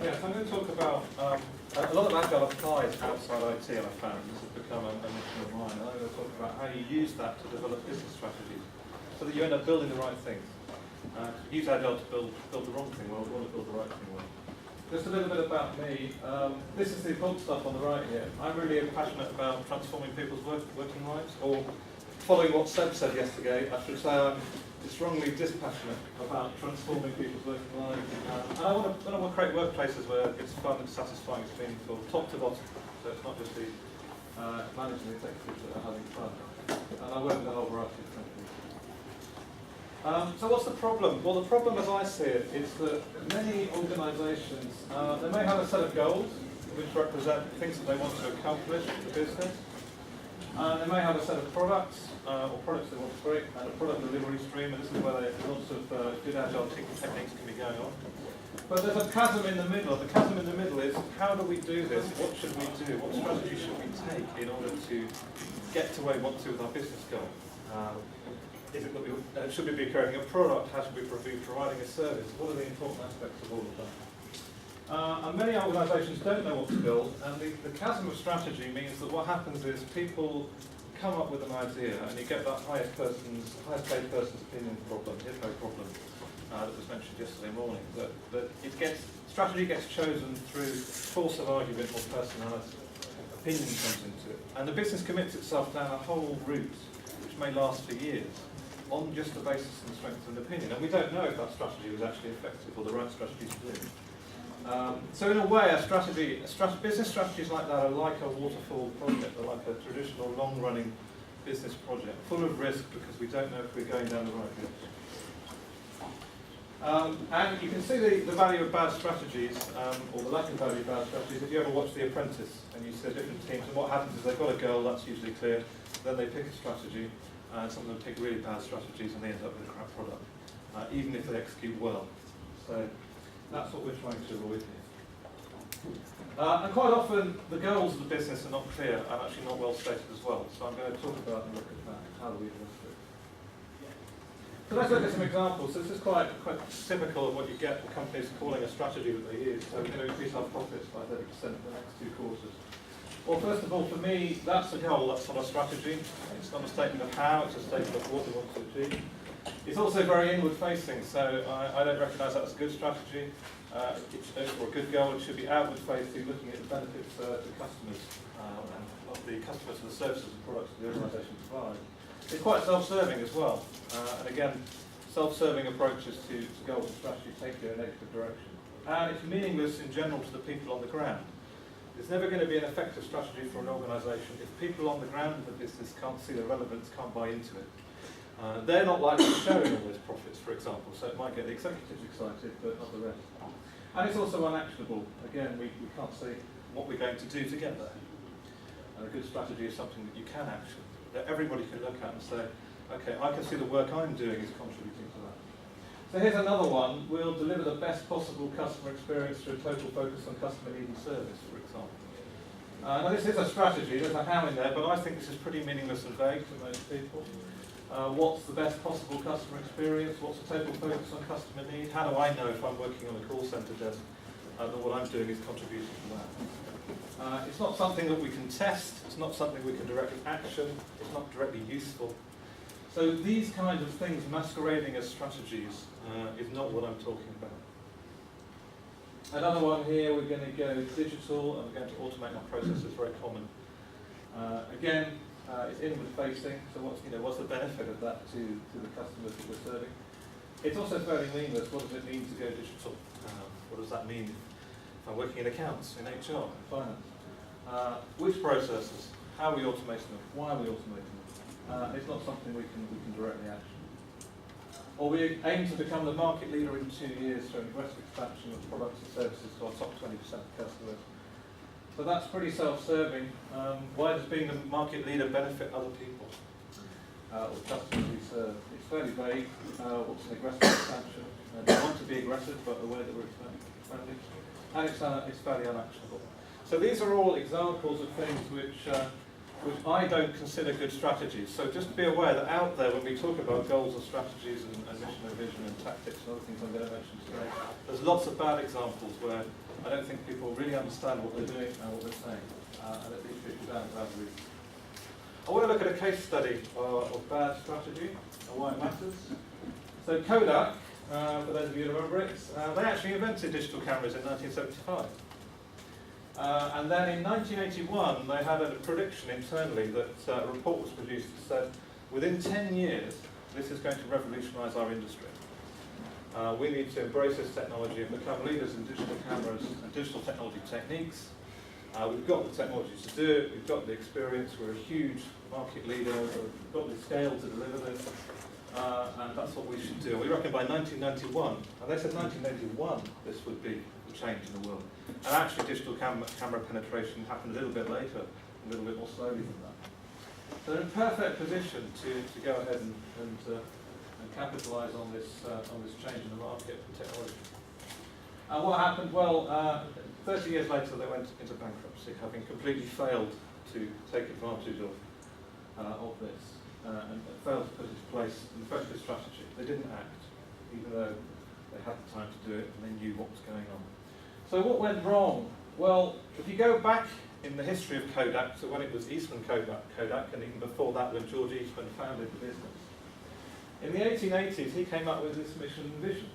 Yeah, so I'm going to talk about a lot of Agile applies outside IT, I found. This has become a mission of mine. And I'm going to talk about how you use that to develop business strategies so that you end up building the right things. Use Agile to build the wrong thing well, or to build the right thing well. Just a little bit about me. This is the important stuff on the right here. I'm really passionate about transforming people's working lives, or following what Sedge said yesterday, I should say I'm strongly dispassionate about transforming people's working lives. And I want to create workplaces where it's fun, it's satisfying, it's meaningful, top to bottom. So it's not just the managing executives that are having fun. And I work with a whole variety of companies. So what's the problem? Well, the problem as I see it is that many organisations, they may have a set of goals which represent things that they want to accomplish in the business. They may have a set of products, or products they want to create, and a product delivery stream, and this is where lots of good Agile techniques can be going on. But there's a chasm in the middle. The chasm in the middle is, how do we do this? What should we do? What strategy should we take in order to get to where we want to with our business goal? Is it that should we be creating a product? How should we be providing a service? What are the important aspects of all of that? And many organisations don't know what to build, and the chasm of strategy means that what happens is people come up with an idea, and you get that highest paid person's opinion problem, no problem, that was mentioned yesterday morning. That strategy gets chosen through force of argument or personality. Opinion comes into it, and the business commits itself down a whole route which may last for years on just the basis of the strength of an opinion, and we don't know if that strategy was actually effective or the right strategy to do. So in a way, business strategies like that are like a waterfall project, or like a traditional long-running business project, full of risk because we don't know if we're going down the right direction. And you can see the value of bad strategies, or the lack of value of bad strategies, if you ever watch The Apprentice and you see different teams, and what happens is they've got a goal, that's usually clear, then they pick a strategy, and some of them pick really bad strategies and they end up with a crap product, even if they execute well. So that's what we're trying to avoid here. And quite often, the goals of the business are not clear and actually not well stated as well. So I'm going to talk about and look at that. How do we address it? So let's look at some examples. So this is quite typical of what you get for companies calling a strategy that they use. So we're going to increase our profits by 30% in the next 2 quarters. Well, first of all, for me, that's a goal, that's not a strategy. It's not a statement of how, it's a statement of what we want to achieve. It's also very inward-facing, so I don't recognise that as a good strategy or a good goal. It should be outward-facing, looking at the benefits to customers, and of the customers and the services and products the organisation provides. It's quite self-serving as well, and again, self-serving approaches to goals and strategy take you in a negative direction. And it's meaningless in general to the people on the ground. It's never going to be an effective strategy for an organisation if people on the ground of the business can't see the relevance, can't buy into it. They're not likely to show in all those profits, for example, so it might get the executives excited, but not the rest. And it's also unactionable. Again, we can't see what we're going to do to get there. And a good strategy is something that you can action, that everybody can look at and say, okay, I can see the work I'm doing is contributing to that. So here's another one. We'll deliver the best possible customer experience through a total focus on customer need and service, for example. Now this is a strategy, there's a how in there, but I think this is pretty meaningless and vague to most people. What's the best possible customer experience? What's the total focus on customer need? How do I know if I'm working on a call centre desk that what I'm doing is contributing to that? It's not something that we can test, it's not something we can directly action, it's not directly useful. So these kinds of things masquerading as strategies is not what I'm talking about. Another one here, we're going to go digital and we're going to automate our processes, very common. Again, it's inward-facing, so what's the benefit of that to the customers that we're serving? It's also fairly meaningless. What does it mean to go digital? What does that mean if I'm working in accounts, in HR, in finance? Which processes? How are we automating them? Why are we automating them? It's not something we can directly action. Or we aim to become the market leader in 2 years through aggressive expansion of products and services to our top 20% of customers. So that's pretty self-serving. Why does being the market leader benefit other people or customers we serve? It's fairly vague. What's an aggressive expansion? We want to be aggressive, but the way that we're expanding. And it's fairly unactionable. So these are all examples of things which which I don't consider good strategies. So just be aware that out there, when we talk about goals and strategies and mission and vision and tactics and other things I'm going to mention today, there's lots of bad examples where I don't think people really understand what they're doing and what they're saying, and it leads people down bad routes. I want to look at a case study of bad strategy and why it matters. So Kodak, for those of you who remember it, they actually invented digital cameras in 1975. And then in 1981, they had a prediction internally that a report was produced that said, within 10 years, this is going to revolutionise our industry. We need to embrace this technology and become leaders in digital cameras and digital technology techniques. We've got the technology to do it, we've got the experience, we're a huge market leader, we've got the scale to deliver this, and that's what we should do. We reckon by 1991, and they said 1991, this would be the change in the world. And actually digital camera penetration happened a little bit later, a little bit more slowly than that. So they're in perfect position to go ahead and capitalise on this change in the market and technology. And what happened? Well, 30 years later they went into bankruptcy, having completely failed to take advantage of this and failed to put into place an effective strategy. They didn't act, even though they had the time to do it and they knew what was going on. So what went wrong? Well, if you go back in the history of Kodak, so when it was Eastman Kodak, and even before that when George Eastman founded the business, in the 1880s he came up with this mission and vision.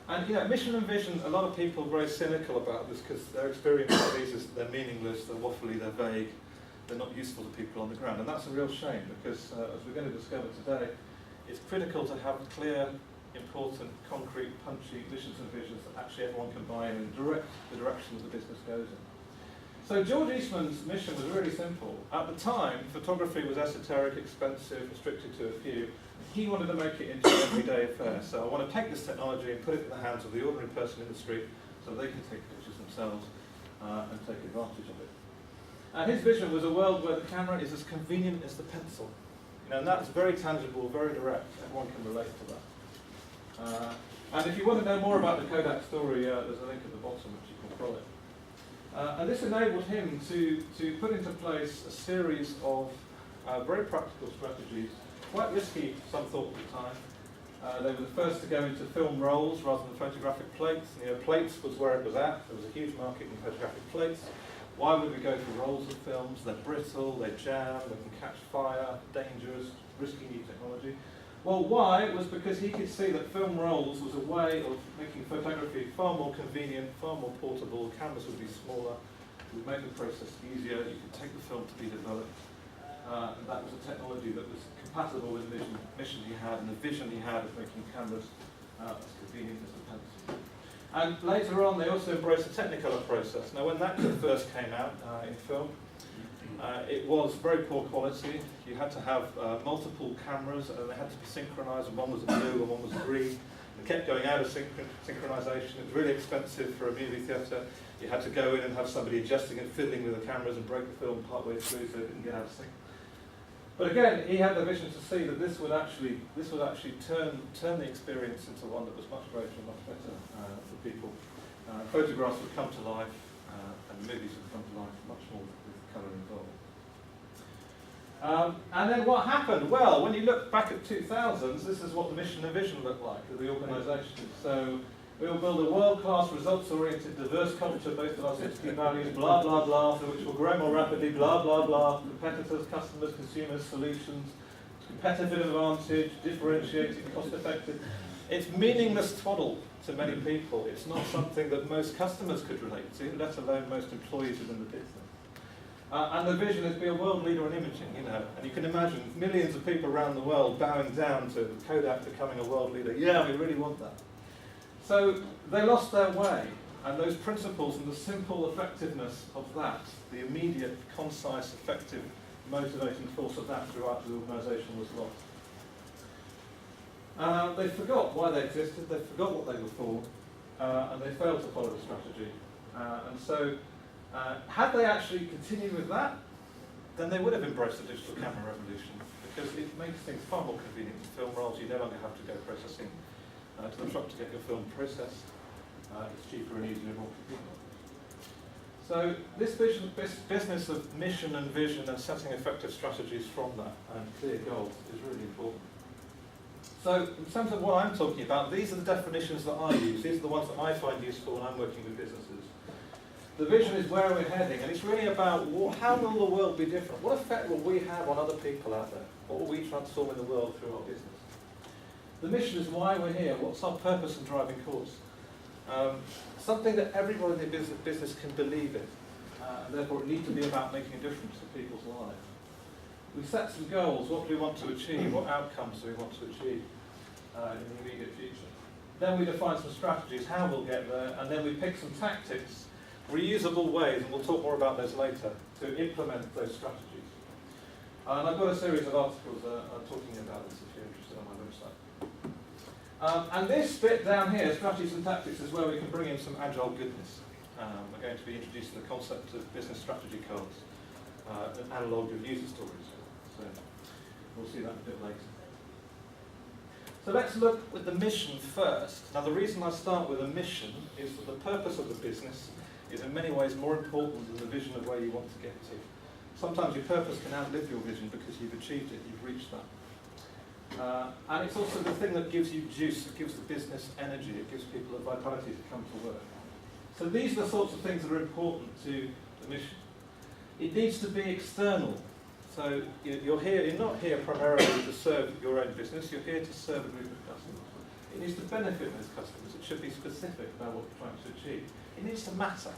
And you know, mission and vision, a lot of people are very cynical about this because their experience of these is they're meaningless, they're waffly, they're vague, they're not useful to people on the ground. And that's a real shame because, as we're going to discover today, it's critical to have clear, important, concrete, punchy missions and visions that actually everyone can buy in and direct the direction that the business goes in. So George Eastman's mission was really simple. At the time, photography was esoteric, expensive, restricted to a few. He wanted to make it into an everyday affair. So I want to take this technology and put it in the hands of the ordinary person in the street so they can take pictures themselves and take advantage of it. And his vision was a world where the camera is as convenient as the pencil. You know, and that's very tangible, very direct. Everyone can relate to that. And if you want to know more about the Kodak story, there's a link at the bottom which you can follow. And this enabled him to put into place a series of very practical strategies, quite risky, some thought at the time. They were the first to go into film rolls rather than photographic plates. You know, plates was where it was at. There was a huge market in photographic plates. Why would we go for rolls of films? They're brittle, they jam, they can catch fire, dangerous, risky new technology. Well, why? It was because he could see that film rolls was a way of making photography far more convenient, far more portable. Cameras would be smaller, it would make the process easier, you could take the film to be developed. And that was a technology that was compatible with the mission he had and the vision he had of making cameras as convenient as the pencil. And later on, they also embraced the Technicolor process. Now, when that first came out in film, it was very poor quality. You had to have multiple cameras, and they had to be synchronized, and one was blue and one was green. They kept going out of synchronization. It was really expensive for a movie theatre. You had to go in and have somebody adjusting and fiddling with the cameras and break the film partway through so it didn't get out of sync. But again, he had the vision to see that this would actually turn the experience into one that was much greater and much better for people. Photographs would come to life, and movies would come to life much more with colour involved. And then what happened? Well, when you look back at 2000s, this is what the mission and vision looked like of the organisation. So we will build a world-class, results-oriented, diverse culture based on our 6 key values, blah, blah, blah, which will grow more rapidly, blah, blah, blah, competitors, customers, consumers, solutions, competitive advantage, differentiated, cost-effective. It's meaningless twaddle to many people. It's not something that most customers could relate to, let alone most employees within the business. And the vision is to be a world leader in imaging, you know, and you can imagine millions of people around the world bowing down to Kodak becoming a world leader. Yeah, we really want that. So they lost their way, and those principles and the simple effectiveness of that, the immediate, concise, effective, motivating force of that throughout the organisation was lost. They forgot why they existed, they forgot what they were for, and they failed to follow the strategy. And so, had they actually continued with that, then they would have embraced the digital camera revolution, because it makes things far more convenient to film rolls. You no longer have to go processing to the shop to get your film processed. It's cheaper and easier and more convenient. So this business of mission and vision and setting effective strategies from that and clear goals is really important. So in terms of what I'm talking about, these are the definitions that I use. These are the ones that I find useful when I'm working with businesses. The vision is where we're heading, and it's really about how will the world be different? What effect will we have on other people out there? What will we transform in the world through our business? The mission is why we're here. What's our purpose and driving force? Something that everybody in the business can believe in, and therefore it needs to be about making a difference to people's lives. We set some goals. What do we want to achieve? What outcomes do we want to achieve in the immediate future? Then we define some strategies, how we'll get there, and then we pick some tactics, reusable ways, and we'll talk more about those later, to implement those strategies. And I've got a series of articles talking about this if you're interested on my website. And this bit down here, strategies and tactics, is where we can bring in some agile goodness. We're going to be introducing the concept of business strategy cards, an analogue of user stories. So we'll see that a bit later. So let's look with the mission first. Now the reason I start with a mission is that the purpose of the business is in many ways more important than the vision of where you want to get to. Sometimes your purpose can outlive your vision because you've achieved it, you've reached that. And it's also the thing that gives you juice, it gives the business energy, it gives people the vitality to come to work. So these are the sorts of things that are important to the mission. It needs to be external. So you're not here primarily to serve your own business, you're here to serve a group of customers. It needs to benefit those customers, it should be specific about what you're trying to achieve. It needs to matter.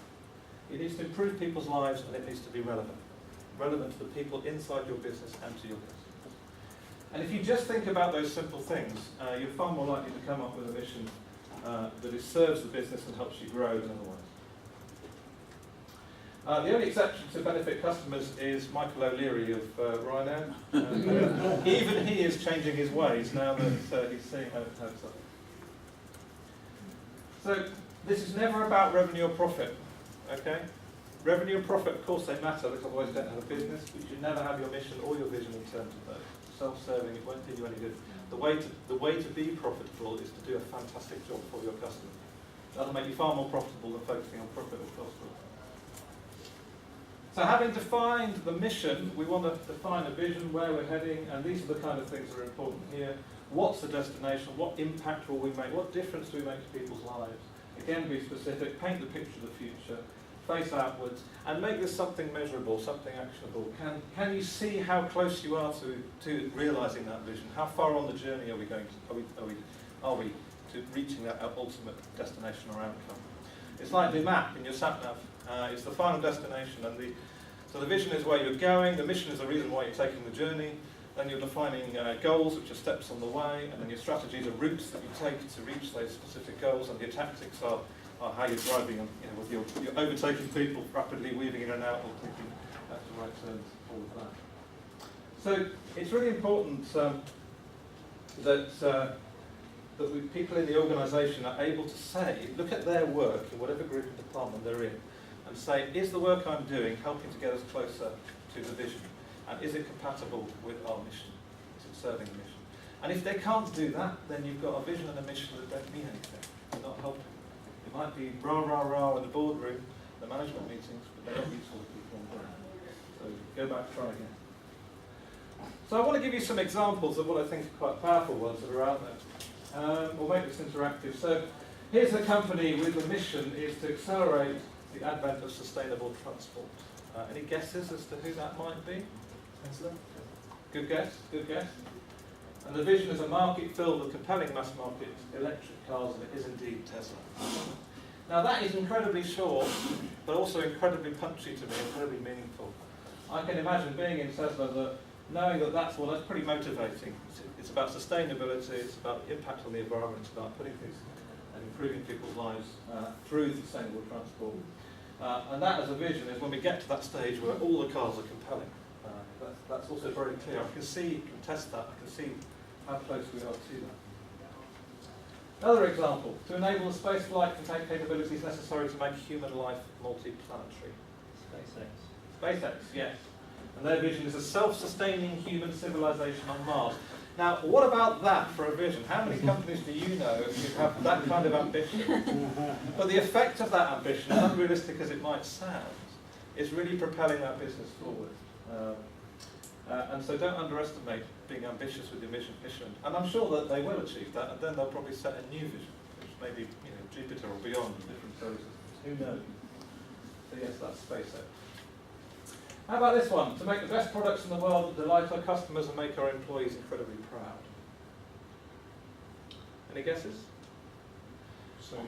It needs to improve people's lives, and it needs to be relevant. Relevant to the people inside your business and to your business. And if you just think about those simple things, you're far more likely to come up with a mission that serves the business and helps you grow than otherwise. The only exception to benefit customers is Michael O'Leary of Ryanair. Even he is changing his ways now that he's seeing how it's up. So this is never about revenue or profit, okay? Revenue and profit, of course, they matter, because otherwise you don't have a business, but you should never have your mission or your vision in terms of those. Self-serving, it won't do you any good. The way to be profitable is to do a fantastic job for your customer. That'll make you far more profitable than focusing on profit or cost. So having defined the mission, we want to define a vision, where we're heading, and these are the kind of things that are important here. What's the destination? What impact will we make? What difference do we make to people's lives? Again, be specific, paint the picture of the future, face outwards, and make this something measurable, something actionable. Can you see how close you are to realising that vision? How far on the journey are we going to reaching that ultimate destination or outcome? It's like the map in your sat-nav. It's the final destination, and so the vision is where you're going, the mission is the reason why you're taking the journey, then you're defining goals, which are steps on the way, and then your strategies are routes that you take to reach those specific goals, and your tactics are how you're driving, with you're overtaking people, rapidly weaving in and out, or taking at the right turns, all of that. So it's really important that people in the organisation are able to say, look at their work in whatever group and department they're in, and say, is the work I'm doing helping to get us closer to the vision? And is it compatible with our mission? Is it serving the mission? And if they can't do that, then you've got a vision and a mission that don't mean anything. They're not helping. It might be rah, rah, rah in the boardroom, the management meetings, but they're not useful to people on the ground. So go back, try again. So I want to give you some examples of what I think are quite powerful ones that are out there. We'll make this interactive. So here's a company with a mission is to accelerate the advent of sustainable transport. Any guesses as to who that might be? Tesla? Good guess, good guess. And the vision is a market filled with compelling mass market electric cars, and it is indeed Tesla. Now that is incredibly short, but also incredibly punchy to me, incredibly meaningful. I can imagine being in Tesla, knowing that that's pretty motivating. It's about sustainability, it's about impact on the environment, it's about putting things and improving people's lives through sustainable transport. And that as a vision is when we get to that stage where all the cars are compelling. That's also very clear. I can test that, I can see how close we are to that. Another example, to enable the space flight capabilities necessary to make human life multi-planetary. SpaceX, yes. And their vision is a self-sustaining human civilization on Mars. Now, what about that for a vision? How many companies do you know who have that kind of ambition? But the effect of that ambition, as unrealistic as it might sound, is really propelling that business forward. And so don't underestimate being ambitious with your mission. And I'm sure that they will achieve that, and then they'll probably set a new vision, which may be Jupiter or beyond, different solar systems. Who knows? So yes, that's SpaceX. How about this one? To make the best products in the world that delight our customers and make our employees incredibly proud. Any guesses? Sony.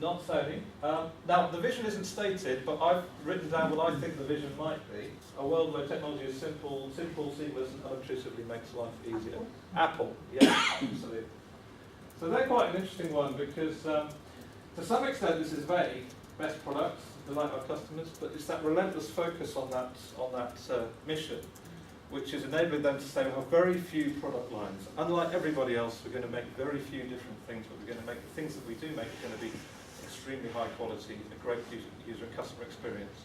Not Sony. Now, the vision isn't stated, but I've written down what I think the vision might be. A world where technology is simple, seamless, and unobtrusively makes life easier. Apple, yeah, absolutely. So they're quite an interesting one because, to some extent, this is vague. Best products, delight our customers, but it's that relentless focus on that mission, which is enabling them to say we have very few product lines. Unlike everybody else, we're going to make very few different things, but we're going to make the things that we do make are going to be extremely high quality, a great user and customer experience.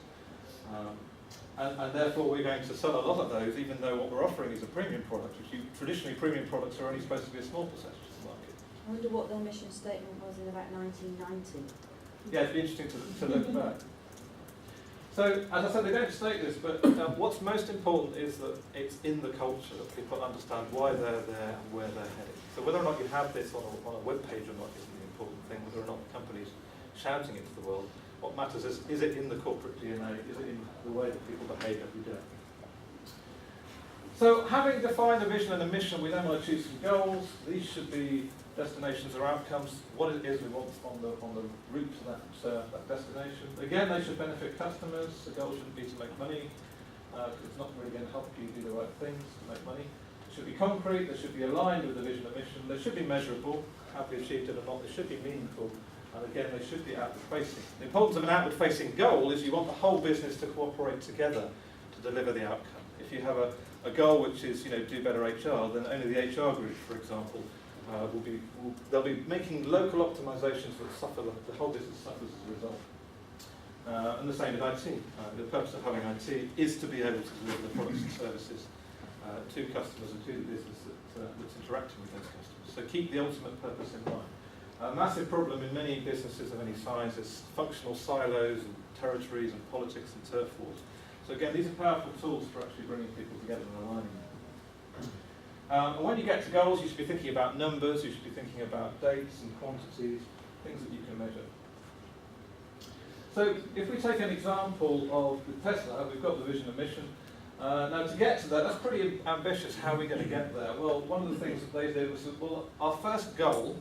And therefore we're going to sell a lot of those, even though what we're offering is a premium product, which traditionally premium products are only supposed to be a small percentage of the market. I wonder what their mission statement was in about 1990. Yeah, it'd be interesting to look back. So, as I said, they don't state this, but what's most important is that it's in the culture, that people understand why they're there and where they're heading. So whether or not you have this on a web page or not isn't the important thing, whether or not the company's shouting it to the world. What matters is it in the corporate DNA, is it in the way that people behave every day? So, having defined a vision and a mission, we then want to choose some goals. These should be destinations or outcomes, what it is we want on the route to that destination. Again, they should benefit customers. The goal shouldn't be to make money, because it's not really going to help you do the right things to make money. It should be concrete, they should be aligned with the vision and mission, they should be measurable, have we achieved it or not, they should be meaningful, and again, they should be outward-facing. The importance of an outward-facing goal is you want the whole business to cooperate together to deliver the outcome. If you have a goal which is, do better HR, then only the HR group, for example, they'll be making local optimizations that suffer, the whole business suffers as a result. And the same with IT. The purpose of having IT is to be able to deliver the products and services to customers and to the business that's interacting with those customers. So keep the ultimate purpose in mind. A massive problem in many businesses of any size is functional silos and territories and politics and turf wars. So again, these are powerful tools for actually bringing people together and aligning them. And when you get to goals, you should be thinking about numbers, you should be thinking about dates and quantities, things that you can measure. So if we take an example of the Tesla, we've got the vision and mission. Now to get to that, that's pretty ambitious. How are we going to get there? Well, one of the things that they did was, our first goal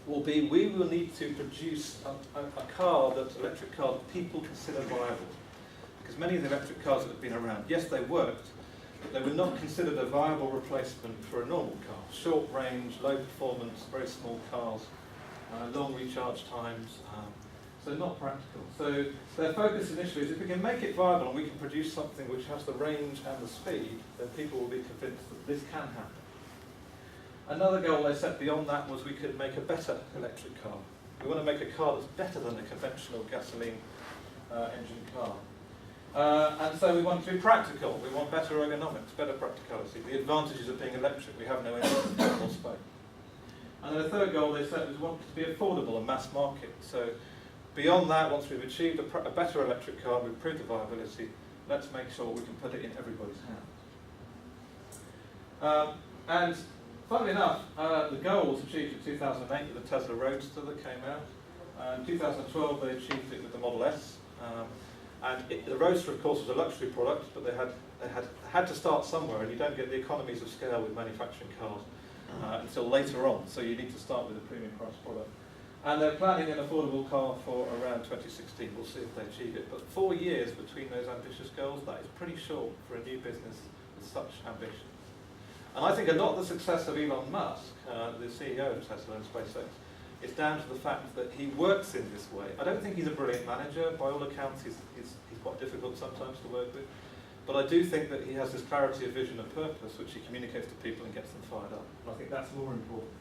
will be we will need to produce an electric car that people consider viable. Because many of the electric cars that have been around, yes, they worked, but they were not considered a viable replacement for a normal car. Short range, low performance, very small cars, long recharge times, so not practical. So their focus initially is if we can make it viable and we can produce something which has the range and the speed, then people will be convinced that this can happen. Another goal they set beyond that was we could make a better electric car. We want to make a car that's better than a conventional gasoline engine car. And so we want to be practical. We want better ergonomics, better practicality. The advantages of being electric, we have no engine, more space. And then the third goal they set was we want it to be affordable and mass market. So beyond that, once we've achieved a better electric car, we've proved the viability, let's make sure we can put it in everybody's hands. And funnily enough, the goal was achieved in 2008 with the Tesla Roadster that came out. In 2012, they achieved it with the Model S. The Roadster, of course, was a luxury product, but they had to start somewhere, and you don't get the economies of scale with manufacturing cars until later on, so you need to start with a premium price product. And they're planning an affordable car for around 2016. We'll see if they achieve it. But 4 years between those ambitious goals, that is pretty short for a new business with such ambition. And I think a lot of the success of Elon Musk, the CEO of Tesla and SpaceX, is down to the fact that he works in this way. I don't think he's a brilliant manager. By all accounts, he's quite difficult sometimes to work with. But I do think that he has this clarity of vision and purpose, which he communicates to people and gets them fired up. And I think that's more important.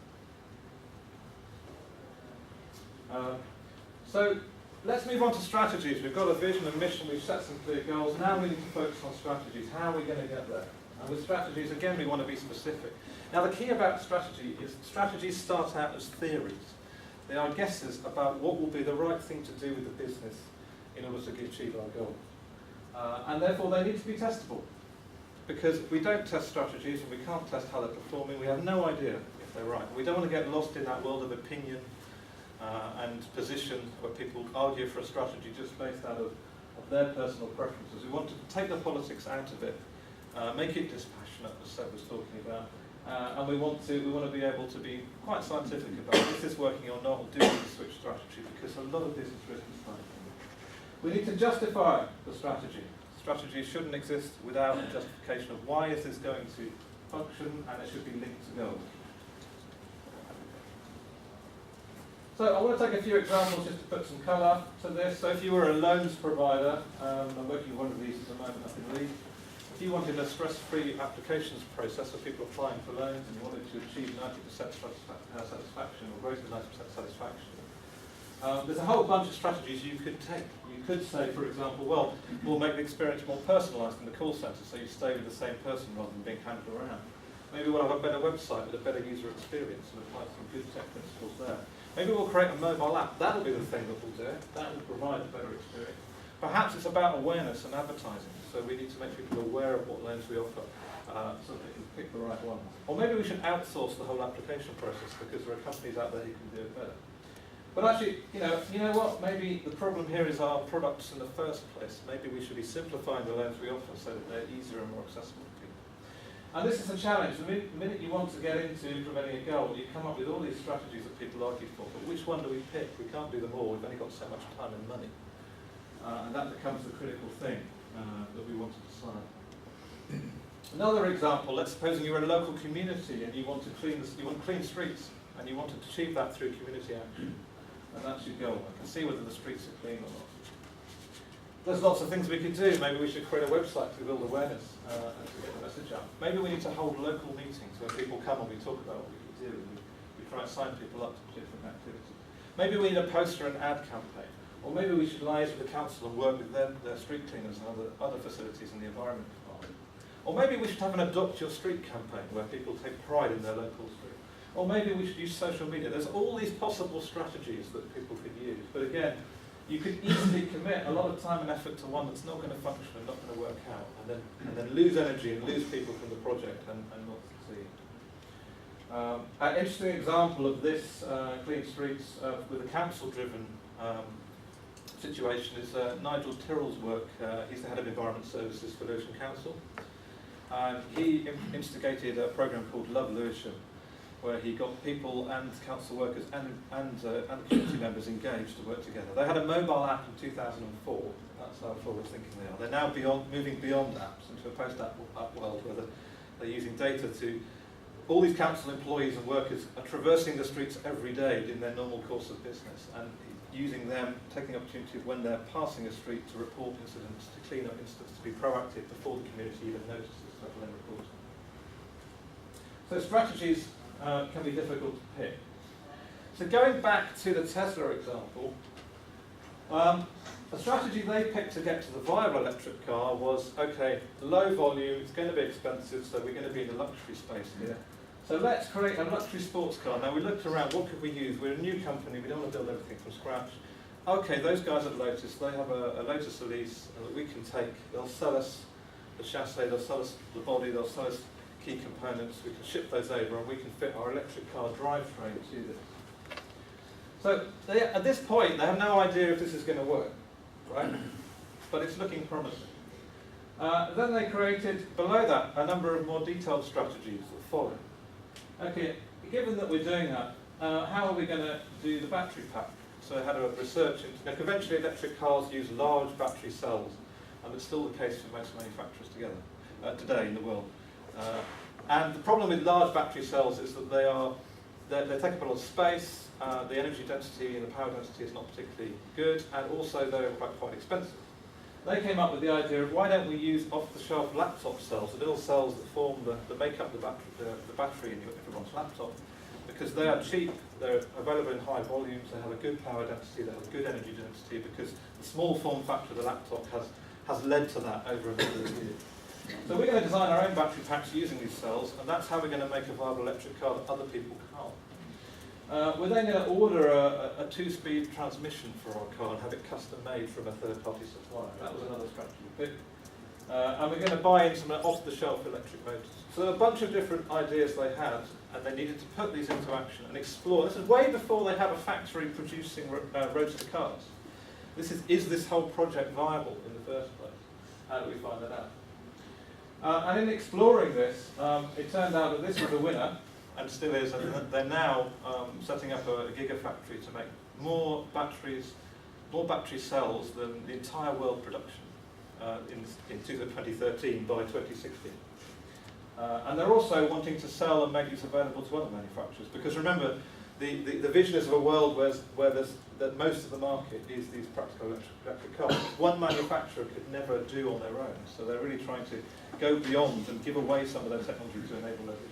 So let's move on to strategies. We've got a vision and mission, we've set some clear goals. Now we need to focus on strategies. How are we going to get there? And with strategies, again, we want to be specific. Now, the key about strategy is strategies start out as theories. They are guesses about what will be the right thing to do with the business in order to achieve our goal. And therefore, they need to be testable. Because if we don't test strategies and we can't test how they're performing, we have no idea if they're right. We don't want to get lost in that world of opinion and position where people argue for a strategy just based out of their personal preferences. We want to take the politics out of it, make it dispassionate, as Seb was talking about, and we want to be able to be quite scientific about is this working or not, or do we need to switch strategy, because a lot of this is written science. We need to justify the strategy. Strategy shouldn't exist without a justification of why is this going to function, and it should be linked to goals. So I want to take a few examples just to put some colour to this. So if you were a loans provider, I'm working with one of these at the moment up in Leeds. If you wanted a stress-free applications process for people applying for loans and you wanted to achieve 90% satisfaction or greater than 90% satisfaction, there's a whole bunch of strategies you could take. You could say, for example, well, we'll make the experience more personalised in the call centre so you stay with the same person rather than being handed around. Maybe we'll have a better website with a better user experience and apply some good tech principles there. Maybe we'll create a mobile app. That'll be the thing that we'll do. That will provide a better experience. Perhaps it's about awareness and advertising. So we need to make people aware of what loans we offer so they can pick the right one. Or maybe we should outsource the whole application process because there are companies out there who can do it better. But actually, you know what? Maybe the problem here is our products in the first place. Maybe we should be simplifying the loans we offer so that they're easier and more accessible to people. And this is a challenge. The minute you want to get into implementing a goal, you come up with all these strategies that people argue for. But which one do we pick? We can't do them all. We've only got so much time and money. And that becomes the critical thing that we want to decide. Another example, let's suppose you're a local community and you want to clean streets, and you want to achieve that through community action. And that's your goal. I can see whether the streets are clean or not. There's lots of things we could do. Maybe we should create a website to build awareness and to get the message out. Maybe we need to hold local meetings where people come and we talk about what we can do. And we try and sign people up to different activities. Maybe we need a poster and ad campaign. Or maybe we should liaise with the council and work with their street cleaners and other facilities in the environment department. Or maybe we should have an Adopt Your Street campaign where people take pride in their local street. Or maybe we should use social media. There's all these possible strategies that people could use. But again, you could easily commit a lot of time and effort to one that's not going to function and not going to work out, and then lose energy and lose people from the project and not succeed. An interesting example of this clean streets with a council-driven situation is Nigel Tyrrell's work. He's the head of Environment Services for Lewisham Council. He instigated a programme called Love Lewisham, where he got people and council workers and community members engaged to work together. They had a mobile app in 2004. That's how forward thinking they are. They're now moving beyond apps into a post-app world where they're using data to... All these council employees and workers are traversing the streets every day in their normal course of business and using them, taking the opportunity of when they're passing a street to report incidents, to clean up incidents, to be proactive before the community even notices, let alone reports. So strategies can be difficult to pick. So going back to the Tesla example, the strategy they picked to get to the viable electric car was, okay, low volume, it's going to be expensive, so we're going to be in the luxury space here. So let's create a luxury sports car. Now we looked around, what could we use? We're a new company, we don't want to build everything from scratch. Okay, those guys at Lotus, they have a Lotus Elise that we can take. They'll sell us the chassis, they'll sell us the body, they'll sell us key components, we can ship those over and we can fit our electric car drivetrain to this. So at this point, they have no idea if this is going to work, right? But it's looking promising. Then they created, below that, a number of more detailed strategies that follow. Okay, given that we're doing that, how are we going to do the battery pack? So I had a research into, now conventionally electric cars use large battery cells, and it's still the case for most manufacturers today in the world. And the problem with large battery cells is that they take up a lot of space, the energy density and the power density is not particularly good, and also they're quite expensive. They came up with the idea of why don't we use off-the-shelf laptop cells, the little cells that make up the battery in everyone's laptop, because they are cheap, they're available in high volumes, they have a good power density, they have a good energy density, because the small form factor of the laptop has led to that over a number of years. So we're going to design our own battery packs using these cells, and that's how we're going to make a viable electric car that other people can't. We're then going to order a two-speed transmission for our car and have it custom-made from a third-party supplier. That was another strategy we picked. And we're going to buy in some off-the-shelf electric motors. So there are a bunch of different ideas they had, and they needed to put these into action and explore. This is way before they have a factory producing roadster cars. This is this whole project viable in the first place? How do we find that out? And in exploring this, it turned out that this was a winner, and still is, and they're now setting up a gigafactory to make more battery cells than the entire world production in 2013 by 2016. And they're also wanting to sell and make these available to other manufacturers, because remember, the vision is of a world that most of the market is these practical electric cars. One manufacturer could never do on their own, so they're really trying to go beyond and give away some of their technology to enable their vision.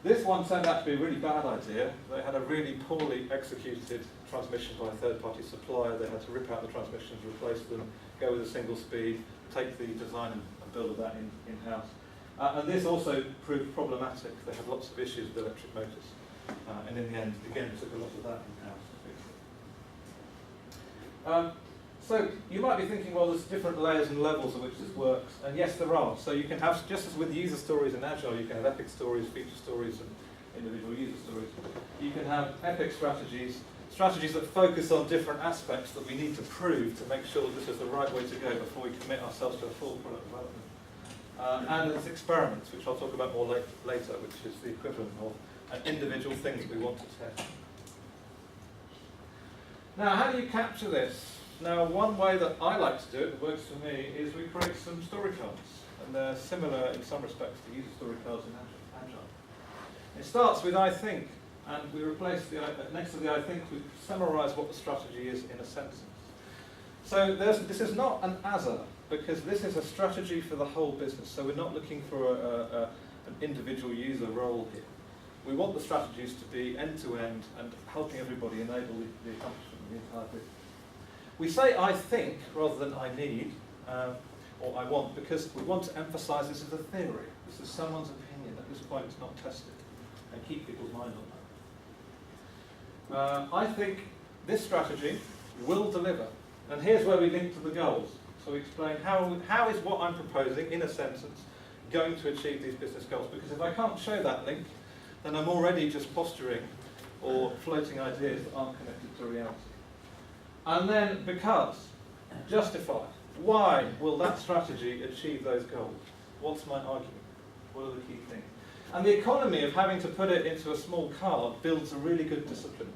This one turned out to be a really bad idea. They had a really poorly executed transmission by a third-party supplier. They had to rip out the transmissions, replace them, go with a single speed, take the design and build that in-house. And this also proved problematic. They had lots of issues with electric motors. And in the end, again, it took a lot of that in-house to fix it. So you might be thinking, well, there's different layers and levels at which this works. And yes, there are. So you can have, just as with user stories in Agile, you can have epic stories, feature stories, and individual user stories. You can have epic strategies, strategies that focus on different aspects that we need to prove to make sure that this is the right way to go before we commit ourselves to a full product development. And there's experiments, which I'll talk about more later, which is the equivalent of individual things we want to test. Now, how do you capture this? Now, one way that I like to do it, that works for me, is we create some story cards. And they're similar in some respects to user story cards in Agile. It starts with I think, and we replace the next to the I think, we summarize what the strategy is in a sentence. So this is not an ASA, because this is a strategy for the whole business. So we're not looking for an individual user role here. We want the strategies to be end-to-end and helping everybody enable the accomplishment of the entire business. We say I think rather than I need or I want, because we want to emphasize this as a theory. This is someone's opinion. At this point, it's not tested, and keep people's mind on that. I think this strategy will deliver. And here's where we link to the goals. So we explain how is what I'm proposing, in a sentence, going to achieve these business goals. Because if I can't show that link, then I'm already just posturing or floating ideas that aren't connected to reality. And then because, justify. Why will that strategy achieve those goals? What's my argument? What are the key things? And the economy of having to put it into a small card builds a really good discipline,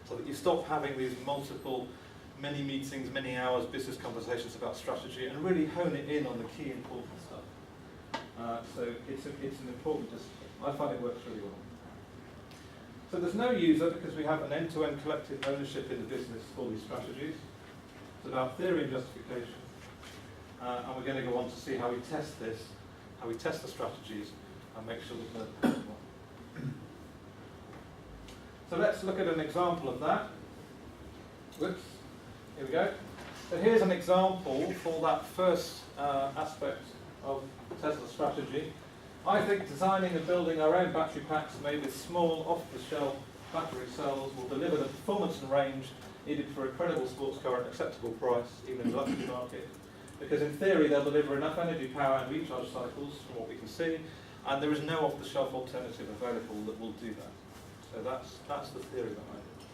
so that you stop having these multiple, many meetings, many hours, business conversations about strategy, and really hone it in on the key important stuff. So it's an important discipline. I find it works really well. So there's no user, because we have an end-to-end collective ownership in the business for these strategies. It's about theory and justification. And we're going to go on to see how we test this, how we test the strategies, and make sure that they're well. So let's look at an example of that. Whoops. Here we go. So here's an example for that first aspect of Tesla's strategy. I think designing and building our own battery packs made with small, off-the-shelf battery cells will deliver the performance and range needed for a credible sports car at an acceptable price, even in the luxury market. Because in theory, they'll deliver enough energy, power, and recharge cycles, from what we can see, and there is no off-the-shelf alternative available that will do that. So that's the theory behind it.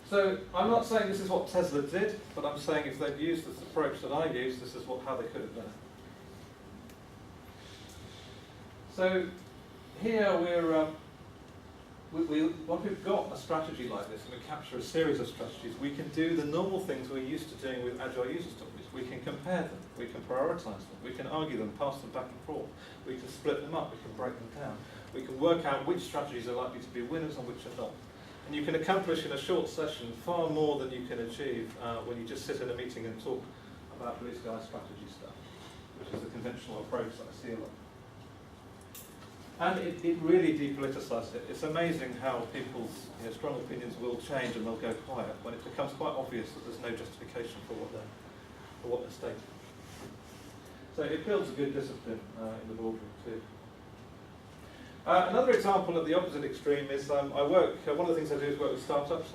So I'm not saying this is what Tesla did, but I'm saying if they'd used this approach that I used, this is how they could have done it. So here once we've got a strategy like this and we capture a series of strategies, we can do the normal things we're used to doing with Agile user stories. We can compare them, we can prioritize them, we can argue them, pass them back and forth, we can split them up, we can break them down, we can work out which strategies are likely to be winners and which are not. And you can accomplish in a short session far more than you can achieve when you just sit in a meeting and talk about blue sky strategy stuff, which is a conventional approach that I see a lot. And it really depoliticized it. It's amazing how people's strong opinions will change and they'll go quiet when it becomes quite obvious that there's no justification for what for what they're stating. So it builds a good discipline in the boardroom too. Another example at the opposite extreme is one of the things I do is work with startups.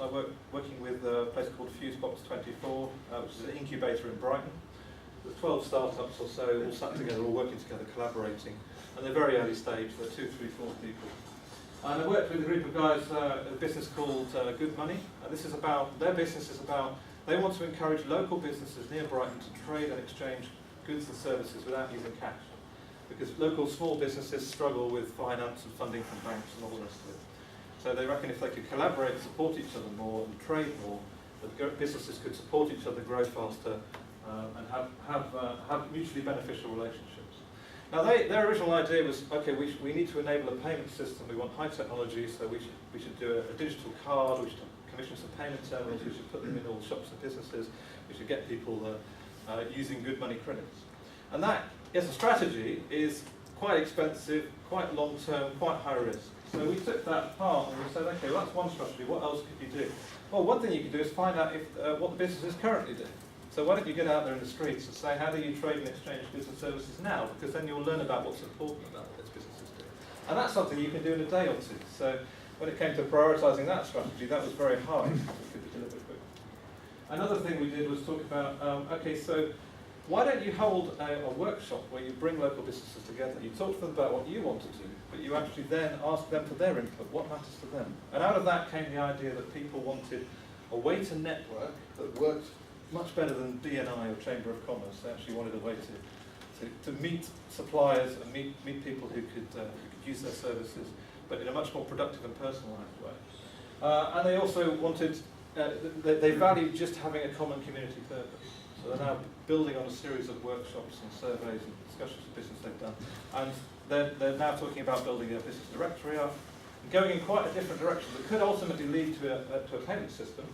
Working with a place called Fusebox24, which is an incubator in Brighton. There's 12 startups or so, all sat together, all working together, collaborating. And they're very early stage, they're 2, 3, 4 people. And I worked with a group of guys, a business called Good Money. And this is about, their business is about, they want to encourage local businesses near Brighton to trade and exchange goods and services without using cash. Because local small businesses struggle with finance and funding from banks and all the rest of it. So they reckon if they could collaborate and support each other more and trade more, that businesses could support each other, grow faster, and have mutually beneficial relationships. Now their original idea was, okay, we need to enable a payment system, we want high technology, so we should do a digital card, we should commission some payment terminals, we should put them in all shops and businesses, we should get people using good money credits. And that, as a strategy, is quite expensive, quite long-term, quite high risk. So we took that apart and we said, okay, well that's one strategy, what else could you do? Well, one thing you could do is find out what the businesses currently do. So why don't you get out there in the streets and say, how do you trade and exchange goods and services now? Because then you'll learn about what's important about what those businesses do. And that's something you can do in a day or two. So when it came to prioritising that strategy, that was very hard. It could be delivered quickly. Another thing we did was talk about, okay, so why don't you hold a workshop where you bring local businesses together? You talk to them about what you want to do, but you actually then ask them for their input, what matters to them. And out of that came the idea that people wanted a way to network that worked much better than BNI or Chamber of Commerce. They actually wanted a way to meet suppliers and meet people who could use their services, but in a much more productive and personalised way. And they also wanted, they valued just having a common community purpose. So they're now building on a series of workshops and surveys and discussions of business they've done. And they're now talking about building a business directory up, and going in quite a different direction that could ultimately lead to a payment system,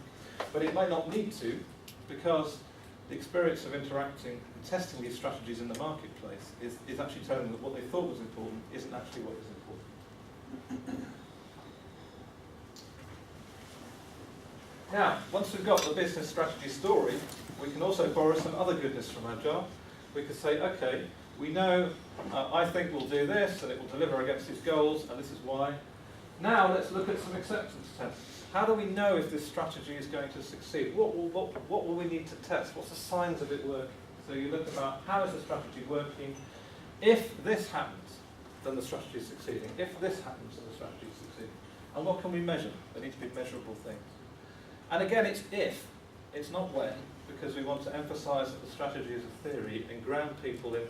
but it might not need to, because the experience of interacting and testing these strategies in the marketplace is actually telling them that what they thought was important isn't actually what is important. Now, once we've got the business strategy story, we can also borrow some other goodness from Agile. We could say, okay, we know, I think we'll do this, and it will deliver against these goals, and this is why. Now let's look at some acceptance tests. How do we know if this strategy is going to succeed? What will we need to test? What's the signs of it working? So you look about, how is the strategy working? If this happens, then the strategy is succeeding. If this happens, then the strategy is succeeding. And what can we measure? There need to be measurable things. And again, it's if, it's not when, because we want to emphasise that the strategy is a theory and ground people in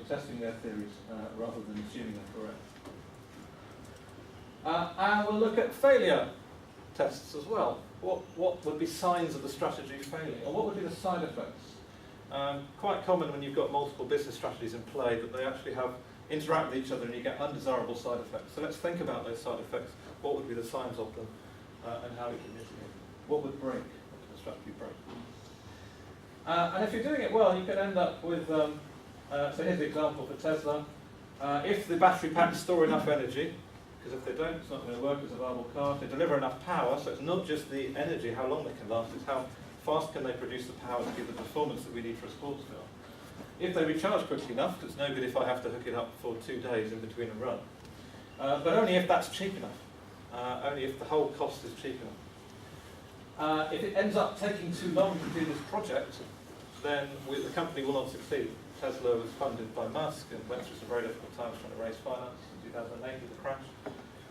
testing their theories rather than assuming they're correct. And we'll look at failure tests as well. What would be signs of the strategy failing? Or what would be the side effects? Quite common when you've got multiple business strategies in play that they actually interact with each other and you get undesirable side effects. So let's think about those side effects. What would be the signs of them and how we can mitigate them? What would break? What would the strategy break? And if you're doing it well, you can end up with, so here's the example for Tesla. If the battery packs store enough energy, because if they don't, it's not going to work as a viable car. If they deliver enough power, so it's not just the energy, how long they can last, it's how fast can they produce the power to give the performance that we need for a sports car. If they recharge quickly enough, because it's no good if I have to hook it up for 2 days in between a run. But only if that's cheap enough, only if the whole cost is cheap enough. If it ends up taking too long to do this project, then the company will not succeed. Tesla was funded by Musk and went through some very difficult times trying to raise finance. In 2008 with the crash.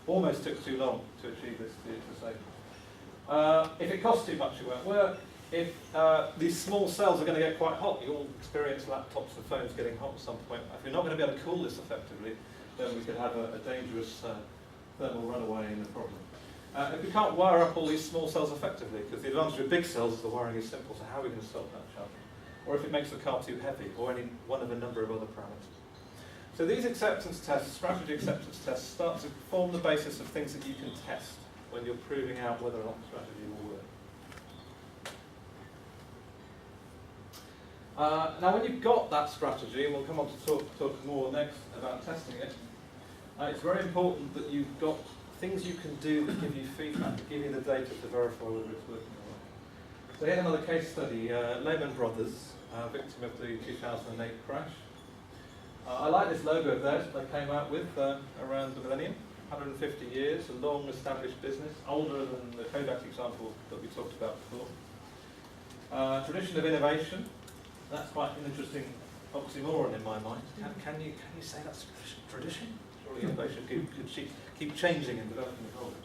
Almost took too long to achieve this to save. If it costs too much, it won't work. If these small cells are going to get quite hot, you all experience laptops and phones getting hot at some point. If you're not going to be able to cool this effectively, then we could have a dangerous thermal runaway and a problem. If we can't wire up all these small cells effectively, because the advantage with big cells is the wiring is simple, so how are we going to solve that challenge? Or if it makes the car too heavy, or any one of a number of other parameters. So these acceptance tests, strategy acceptance tests, start to form the basis of things that you can test when you're proving out whether or not the strategy will work. Now when you've got that strategy, and we'll come on to talk more next about testing it, it's very important that you've got things you can do that give you feedback, that give you the data to verify whether it's working or not. So here's another case study. Lehman Brothers victim of the 2008 crash. I like this logo of theirs that they came out with around the millennium. 150 years, a long established business, older than the Kodak example that we talked about before. Tradition of innovation, that's quite an interesting oxymoron in my mind. Can you say that's tradition? Surely innovation could keep changing and developing and evolving.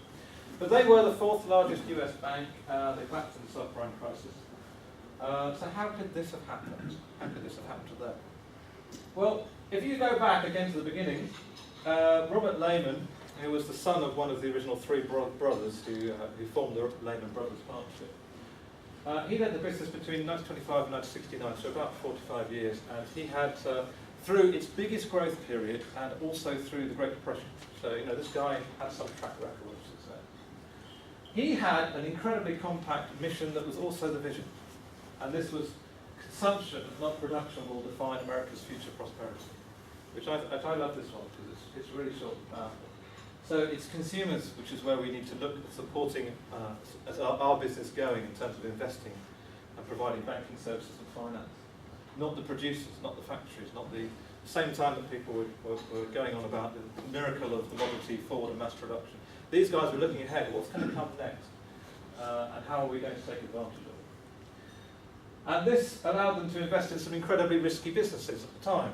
But they were the fourth largest US bank. They collapsed in the subprime crisis. So how could this have happened? How could this have happened to them? Well, if you go back again to the beginning, Robert Lehman, who was the son of one of the original three brothers who formed the Lehman Brothers Partnership, he led the business between 1925 and 1969, so about 45 years, and he had, through its biggest growth period and also through the Great Depression, so this guy had some track record of success. He had an incredibly compact mission that was also the vision, and this was consumption, not production, will define America's future prosperity, which I love this one because it's really short and powerful. So it's consumers, which is where we need to look at supporting as our business going in terms of investing and providing banking services and finance. Not the producers, not the factories, not the same time that people were going on about the miracle of the Model T, Ford and mass production. These guys were looking ahead at what's going to come next and how are we going to take advantage of it. And this allowed them to invest in some incredibly risky businesses at the time.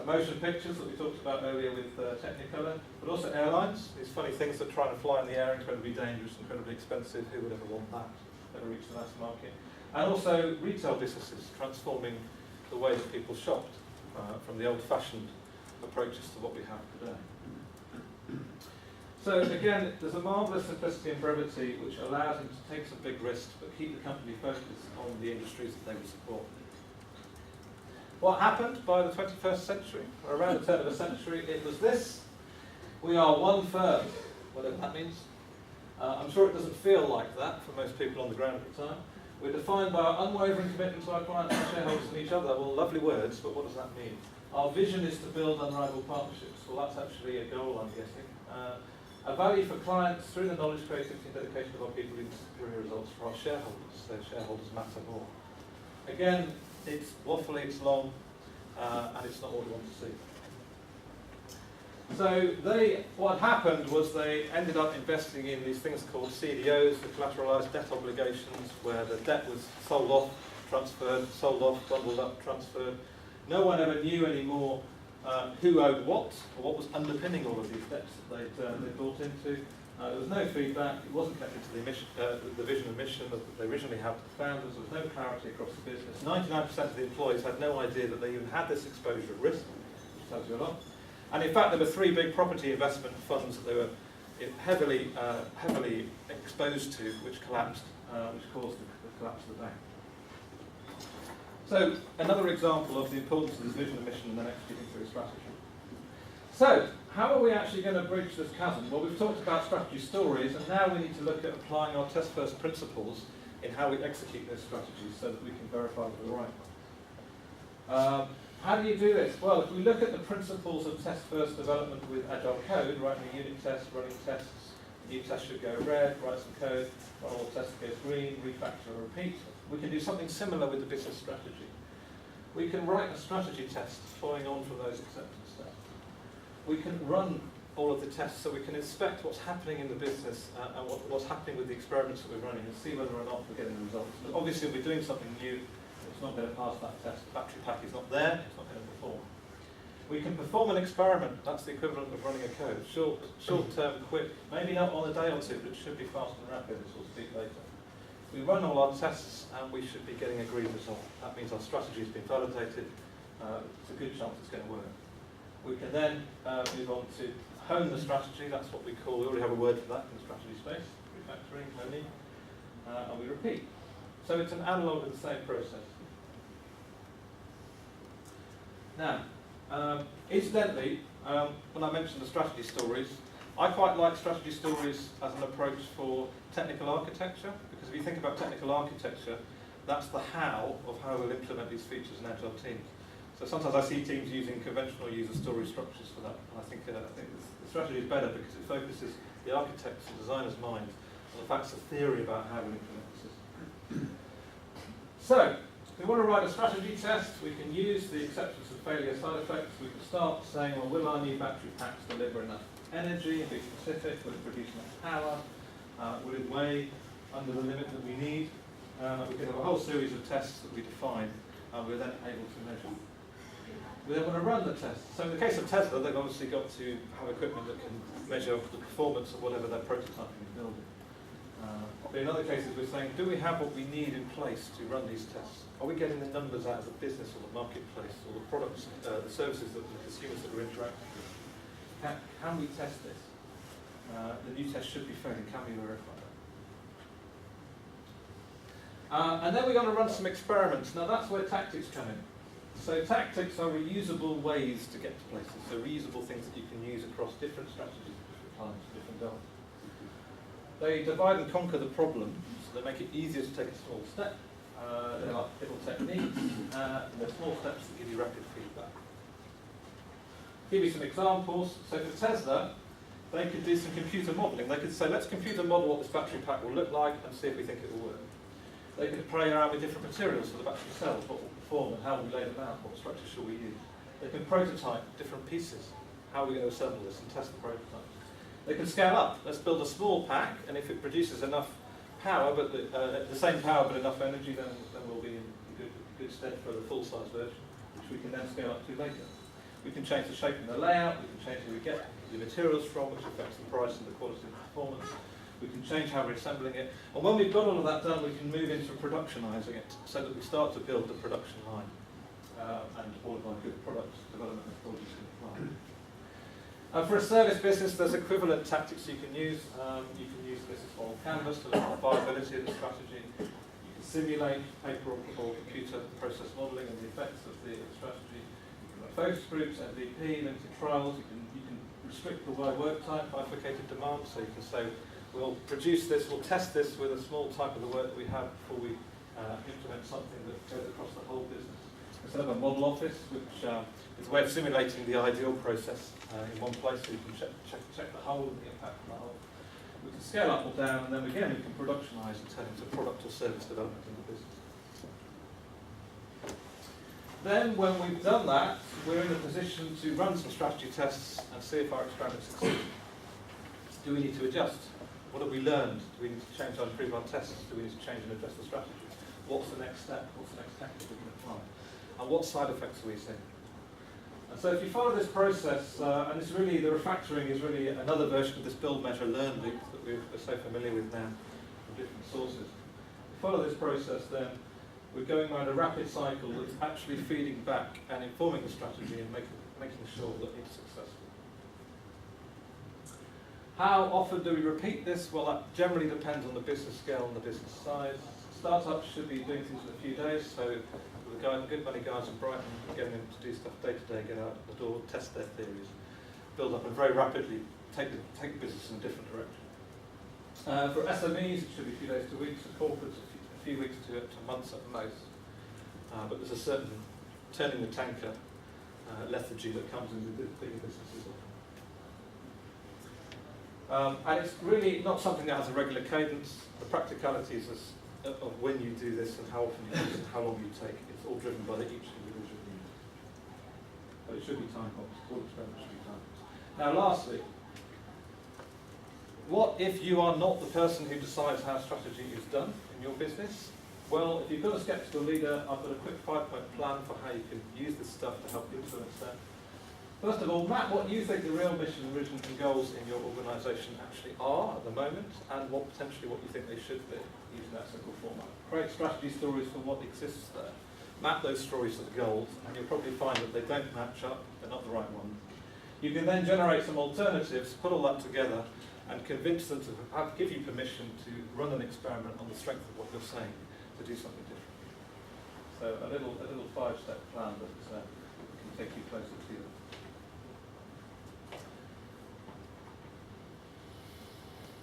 Motion pictures that we talked about earlier with Technicolor, but also airlines, these funny things that try to fly in the air, incredibly dangerous, incredibly expensive, who would ever want that, never reach the mass market. And also retail businesses, transforming the way that people shopped from the old-fashioned approaches to what we have today. So again, there's a marvellous simplicity and brevity which allows them to take some big risks but keep the company focused on the industries that they would support. What happened by the 21st century, or around the turn of the century, it was this. We are one firm, whatever that means. I'm sure it doesn't feel like that for most people on the ground at the time. We're defined by our unwavering commitment to our clients and shareholders and each other. Well, lovely words, but what does that mean? Our vision is to build unrivaled partnerships. Well, that's actually a goal, I'm guessing. A value for clients through the knowledge, creativity and dedication of our people leads to superior results for our shareholders. So shareholders matter more. Again, it's waffly, it's long, and it's not what we want to see. So what happened was they ended up investing in these things called CDOs, the collateralized debt obligations, where the debt was sold off, transferred, sold off, bundled up, transferred. No one ever knew anymore who owed what, or what was underpinning all of these debts that they'd bought into. There was no feedback, it wasn't connected to the vision and mission that they originally had to the founders, there was no clarity across the business. 99% of the employees had no idea that they even had this exposure at risk, which tells you a lot. And in fact, there were three big property investment funds that they were heavily exposed to, which collapsed, which caused the collapse of the bank. So, another example of the importance of this vision and mission and then executing through a strategy. So, how are we actually going to bridge this chasm? Well, we've talked about strategy stories, and now we need to look at applying our test-first principles in how we execute those strategies so that we can verify that we're right. How do you do this? Well, if we look at the principles of test-first development with Agile code, writing a unit test, running tests, new test should go red, write some code, run all tests goes green, refactor and repeat. We can do something similar with the business strategy. We can write a strategy test following on from those acceptance steps. We can run all of the tests so we can inspect what's happening in the business and what's happening with the experiments that we're running and see whether or not we're getting the results. But obviously, if we're doing something new, it's not going to pass that test. The battery pack is not there, it's not going to perform. We can perform an experiment. That's the equivalent of running a code. Short-term, quick, maybe not on a day or two, but it should be fast and rapid, as we'll speak later. We run all our tests and we should be getting a agreed result. That means our strategy has been validated. It's a good chance it's going to work. We can then move on to hone the strategy. That's what we call, we already have a word for that in the strategy space, refactoring, learning, and we repeat. So it's an analogue of the same process. Now, incidentally, when I mentioned the strategy stories, I quite like strategy stories as an approach for technical architecture, because if you think about technical architecture, that's the how of how we'll implement these features in Agile teams. So sometimes I see teams using conventional user story structures for that, and I think the strategy is better because it focuses the architect's and designer's mind on the facts of theory about how we implement the system. So, If we want to write a strategy test, we can use the acceptance of failure side effects. We can start saying, well, will our new battery packs deliver enough energy and be specific? Will it produce enough power? Will it weigh under the limit that we need? We can have a whole series of tests that we define, and we're then able to measure. We then want to run the test. So in the case of Tesla, they've obviously got to have equipment that can measure the performance of whatever they're prototyping and building. But in other cases, we're saying, do we have what we need in place to run these tests? Are we getting the numbers out of the business or the marketplace or the products, the services that the consumers that we're interacting with? Can we test this? The new test should be failing. Can we verify that? And then we're going to run some experiments. Now that's where tactics come in. So tactics are reusable ways to get to places. So reusable things that you can use across different strategies, different times, different goals. They divide and conquer the problem, so they make it easier to take a small step. They're like little techniques, and they're small steps that give you rapid feedback. Give you some examples. So for Tesla, they could do some computer modelling. They could say, let's computer model what this battery pack will look like and see if we think it will work. They could play around with different materials for the battery cells, what will perform and how we lay them out, what structure shall we use. They can prototype different pieces. How are we going to assemble this and test the prototype? They can scale up. Let's build a small pack, and if it produces enough power, but the same power but enough energy, then we'll be in good stead for the full-size version, which we can then scale up to later. We can change the shape and the layout. We can change where we get the materials from, which affects the price and the quality and performance. We can change how we're assembling it. And when we've got all of that done, we can move into productionising it so that we start to build the production line and all of our good product development methodologies can apply. For a service business, there's equivalent tactics you can use. You can use business model canvas to look at the viability of the strategy. You can simulate paper or computer process modelling and the effects of the strategy. You can run focus groups, MVP, limited trials. You can restrict the work type, bifurcated demand, so you can say, we'll produce this, we'll test this with a small type of the work that we have before we implement something that goes across the whole business. Instead of a model office, which is a way of simulating the ideal process in one place, so you can check the whole and the impact on the whole. We can scale up or down, and then again we can productionise and turn into product or service development in the business. Then, when we've done that, we're in a position to run some strategy tests and see if our experiment succeeds. Do we need to adjust? What have we learned? Do we need to change or improve our tests? Do we need to change and adjust the strategy? What's the next step? What's the next tactic we can apply? And what side effects are we seeing? And so if you follow this process, and it's really, the refactoring is really another version of this build, measure, learn loop that we're so familiar with now from different sources. If you follow this process, then we're going around a rapid cycle that's actually feeding back and informing the strategy and making sure that it's successful. How often do we repeat this? Well, that generally depends on the business scale and the business size. Startups should be doing things in a few days, so with the good money guys in Brighton, getting them to do stuff day to day, get out the door, test their theories, build up and very rapidly take the business in a different direction. For SMEs, it should be a few days to weeks. For corporates, a few weeks to months at most. But there's a certain turning the tanker lethargy that comes in with bigger businesses. And it's really not something that has a regular cadence. The practicalities of when you do this and how often you do this and how long you take, it's all driven by each individual need. But it should be time boxed. All experiments should be time boxed. Now lastly, what if you are not the person who decides how strategy is done in your business? Well, if you've got a skeptical leader, I've got a quick 5-point plan for how you can use this stuff to help influence that. First of all, map what you think the real mission, vision and goals in your organisation actually are at the moment, and what you think they should be, using that simple format. Create strategy stories for what exists there. Map those stories to the goals, and you'll probably find that they don't match up, they're not the right ones. You can then generate some alternatives, put all that together, and convince them to give you permission to run an experiment on the strength of what you're saying, to do something different. So a little 5-step plan that can take you closer to them.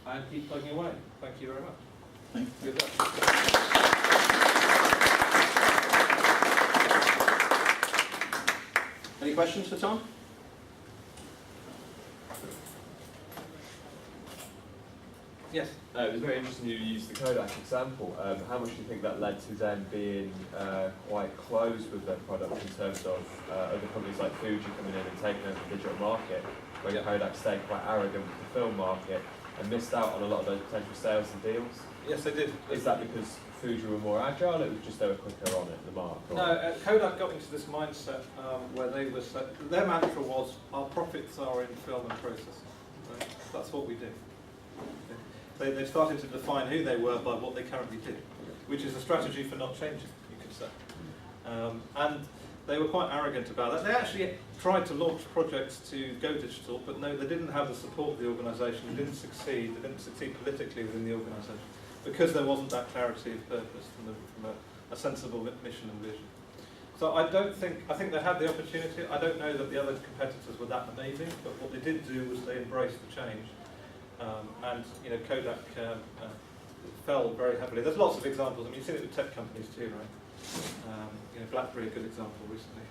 And keep plugging away. Thank you very much. Thank you. Good luck. Any questions for Tom? Yes. It was very interesting you used the Kodak example. How much do you think that led to them being quite close with their product in terms of other companies like Fuji coming in and taking over the digital market, where Kodak stayed quite arrogant with the film market and missed out on a lot of those potential sales and deals? Yes, they did. Is that because Fuji were more agile, it was just they were quicker on it, the mark? Or? No, Kodak got into this mindset where they were, their mantra was, our profits are in film and processing. Right? That's what we do. They started to define who they were by what they currently did, which is a strategy for not changing, you could say. And they were quite arrogant about that. They actually tried to launch projects to go digital, but no, they didn't have the support of the organisation. They didn't succeed. They didn't succeed politically within the organisation because there wasn't that clarity of purpose from a sensible mission and vision. So I think they had the opportunity. I don't know that the other competitors were that amazing, but what they did do was they embraced the change. And Kodak fell very heavily. There's lots of examples. I mean, you've seen it with tech companies too, right? BlackBerry, a good example recently.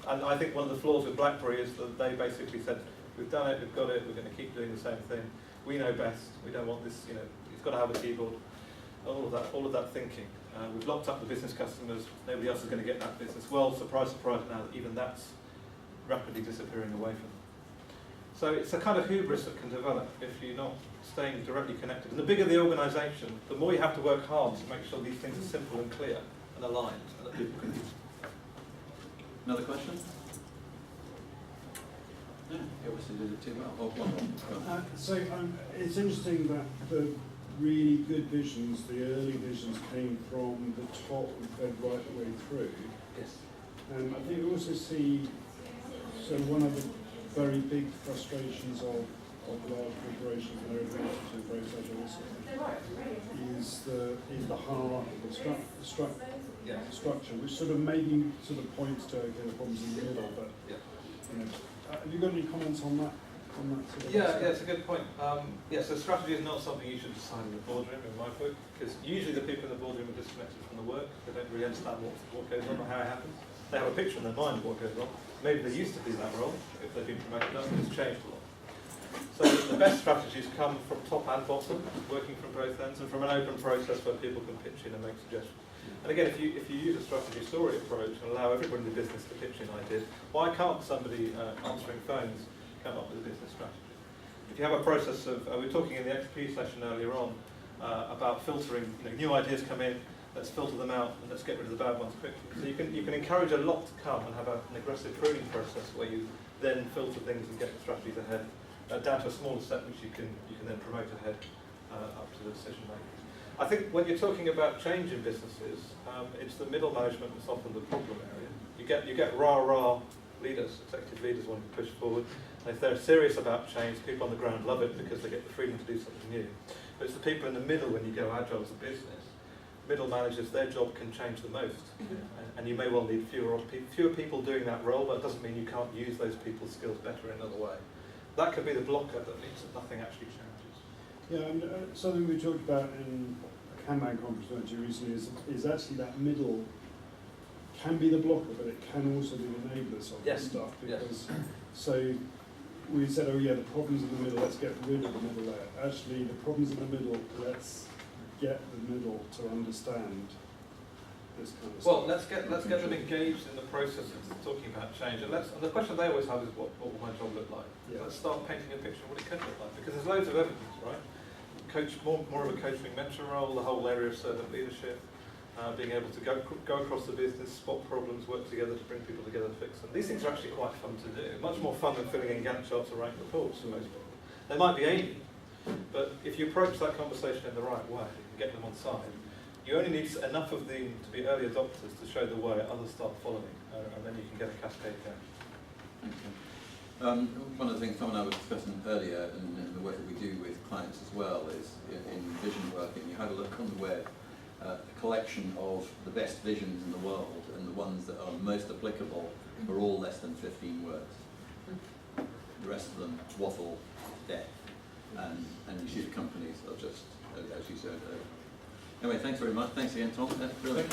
And I think one of the flaws with BlackBerry is that they basically said, we've done it, we've got it, we're going to keep doing the same thing. We know best. We don't want this. It's got to have a keyboard. All of that thinking. We've locked up the business customers. Nobody else is going to get that business. Well, surprise, surprise. Now that even that's rapidly disappearing away from them. So it's a kind of hubris that can develop if you're not staying directly connected. And the bigger the organisation, the more you have to work hard to make sure these things are simple and clear and aligned, and that people can use. Another question? No, you obviously did it too well. Oh, one more. So it's interesting that the really good visions, the early visions, came from the top and fed right the way through. Yes. I think we also see, so one of the very big frustrations of large corporations and their ability to embrace Agile is the heart of the structure, which sort of maybe points to the problems in the middle. But have you got any comments on that? Yeah, it's a good point. So strategy is not something you should decide in the boardroom, in my book, because usually the people in the boardroom are disconnected from the work. They don't really understand what goes on or how it happens. They have a picture in their mind of what goes on. Maybe they used to be that role, if they've been promoted up, but it's changed a lot. So the best strategies come from top and bottom, working from both ends, and from an open process where people can pitch in and make suggestions. And again, if you use a strategy story approach and allow everybody in the business to pitch in ideas, why can't somebody answering phones come up with a business strategy? If you have a process of, we were talking in the XP session earlier on about filtering, new ideas come in, let's filter them out and let's get rid of the bad ones quickly. So you can encourage a lot to come and have an aggressive pruning process where you then filter things and get the strategies ahead, down to a smaller step which you can then promote ahead up to the decision making. I think when you're talking about change in businesses, it's the middle management that's often the problem area. You get rah-rah leaders, executive leaders wanting to push forward. And if they're serious about change, people on the ground love it because they get the freedom to do something new. But it's the people in the middle when you go agile as a business. Middle managers, their job can change the most. And you may well need fewer people doing that role, but it doesn't mean you can't use those people's skills better in another way. That could be the blocker that means that nothing actually changes. Yeah, and something we talked about in a Kanban conference recently is actually that middle can be the blocker, but it can also be the enablers of this stuff. Because so we said, the problems in the middle, let's get rid of the middle layer. Actually, the problems in the middle, let's get the middle to understand this kind of stuff. Well, let's get them engaged in the process of talking about change. And the question they always have is, what will my job look like? Yeah. Let's start painting a picture of what it could look like, because there's loads of evidence, right? More of a coaching mentor role, the whole area of servant leadership, being able to go across the business, spot problems, work together to bring people together to fix them. These things are actually quite fun to do. Much more fun than filling in Gantt charts or writing reports for most people. They might be alien, but if you approach that conversation in the right way and get them on side, you only need enough of them to be early adopters to show the way, others start following, and then you can get a cascade going. Thank you. One of the things Tom and I were discussing earlier, and the work that we do with clients as well, is in vision working. You had a look on the web, a collection of the best visions in the world, and the ones that are most applicable are all less than 15 words. The rest of them waffle death, and you see the companies are just, as you said. Anyway, thanks very much. Thanks again, Tom. That's brilliant.